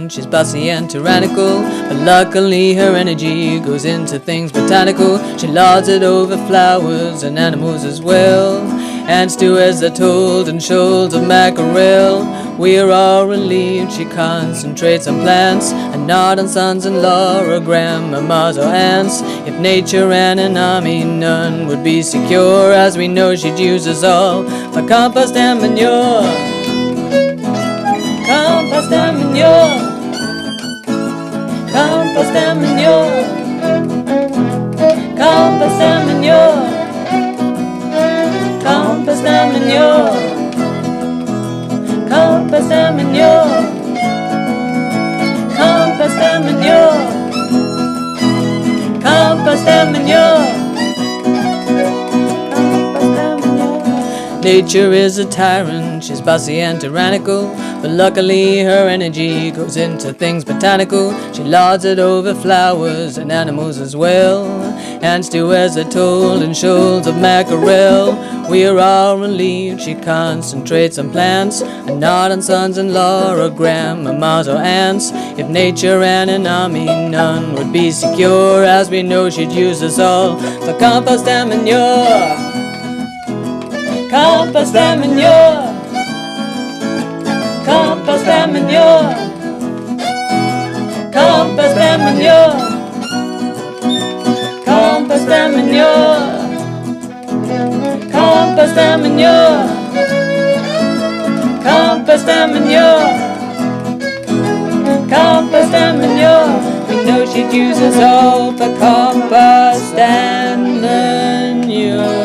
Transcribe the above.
tyrant, she's bossy and tyrannical, but luckily her energy goes into things botanical. She lords it over flowers and animals as well, and stew as they're told in shoals of mackerel. We are all relieved she concentrates on plants and not on sons-in-law or grandmamas or aunts. If nature ran an army, none would be secure, as we know she'd use us all for compost and manure. Compost and manure. Compost and manure. Compost and manure. Compost and manure. Compost and manure. Compost and manure. Compost and manure. Nature is a tyrant, she's bossy and tyrannical, but luckily her energy goes into things botanical. She lords it over flowers and animals as well, and stew as they're told in shoals of mackerel. We are all relieved she concentrates on plants and not on sons-in-law or grandmamas or aunts. If nature ran an army, none would be secure, as we know she'd use us all for compost and manure. Compost and manure. Compost and manure. Compost and manure. Compost and manure. Compost and manure. Compost and manure. Compost and manure. We know she'd use us all for compost and manure.